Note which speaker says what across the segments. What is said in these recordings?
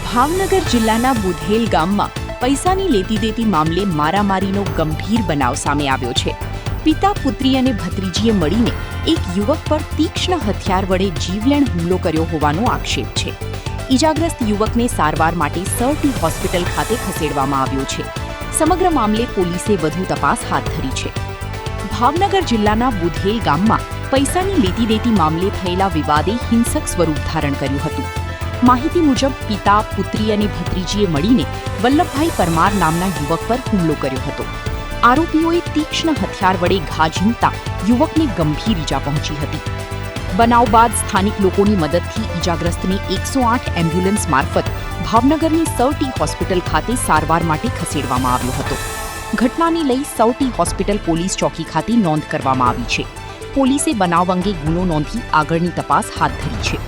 Speaker 1: ભાવનગર જિલ્લાના બુધેલ ગામમાં પૈસાની લેતી દેતી મામલે મારામારીનો ગંભીર બનાવ સામે આવ્યો છે। પિતા પુત્રી અને ભત્રીજીએ મળીને એક યુવક પર તીક્ષ્ણ હથિયાર વડે જીવલેણ હુમલો કર્યો હોવાનો આક્ષેપ છે। ઈજાગ્રસ્ત યુવકને સારવાર માટે સરટી હોસ્પિટલ ખાતે ખસેડવામાં આવ્યો છે। સમગ્ર મામલે પોલીસે વધુ તપાસ હાથ ધરી છે। ભાવનગર જિલ્લાના બુધેલ ગામમાં પૈસાની લેતી દેતી મામલે થયેલા વિવાદે હિંસક સ્વરૂપ ધારણ કર્યું હતું। માહિતી મુજબ પિતા પુત્રી અને ભત્રીજીએ મળીને વલ્લભભાઈ પરમાર નામના યુવક પર હુમલો કર્યો હતો। આરોપીઓએ તીક્ષ્ણ હથિયાર વડે ઘા ઝીંકતા યુવકને ગંભીર ઈજા પહોંચી હતી। બનાવ બાદ સ્થાનિક લોકોની મદદથી ઈજાગ્રસ્તને 108 એમ્બ્યુલન્સ મારફત ભાવનગરની સરટી હોસ્પિટલ ખાતે સારવાર માટે ખસેડવામાં આવ્યો હતો। ઘટનાને લઈ સરટી હોસ્પિટલ પોલીસ ચોકી ખાતે નોંધ કરવામાં આવી છે। પોલીસે બનાવ અંગે ગુનો નોંધી આગળની તપાસ હાથ ધરી છે।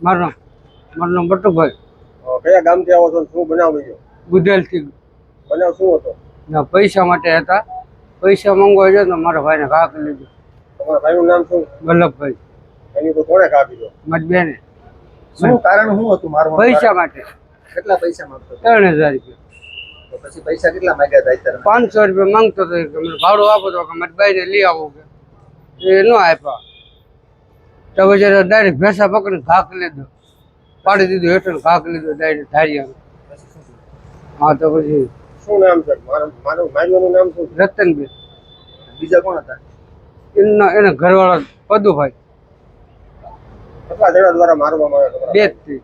Speaker 2: મારું નામ બટુભાઈ।
Speaker 3: કયા ગામથી આવો છો? શું બનાવ બન્યો?
Speaker 2: બુધેલથી।
Speaker 3: બનાવ શું હતો?
Speaker 2: પૈસા માટે હતા। પૈસા માંગવા ગયો તો મારા ભાઈને ઘા કરી લીધો।
Speaker 3: તમારા ભાઈનું નામ શું?
Speaker 2: વલ્લભભાઈ।
Speaker 3: એની તો કોણે ઘા કીધો?
Speaker 2: મારી બેને।
Speaker 4: શું કારણ શું હતું મારવાનું?
Speaker 2: પૈસા માટે।
Speaker 4: કેટલા પૈસા માંગતો હતો?
Speaker 2: 3000 રૂપિયા।
Speaker 4: તો પછી પૈસા કેટલા માંગ્યા હતા અત્યારે?
Speaker 2: 500 રૂપિયા માંગતો હતો કે મને ભાડું આપો તો કે મારી બાઈને લઈ આવો કે એ ન આપ્યા તો પછી ડાયરેક્ટ ભેંસા પકડીને ઘા કરી લીધો। પાડી દીધું હેઠળ ઘા કરી લીધો ડાયરેક્ટ ધારિયા। હા તો પછી
Speaker 3: શું નામ છે મારવાનું નામ શું?
Speaker 2: રતનભાઈ।
Speaker 4: બીજા કોણ હતા?
Speaker 2: એના ઘરવાળા પદુભાઈ।
Speaker 3: કેટલા જણા દ્વારા મારવામાં આવ્યા?
Speaker 2: 2 થી।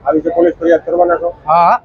Speaker 3: આવી છે પોલીસ ફરિયાદ કરવાના છો?
Speaker 2: હા।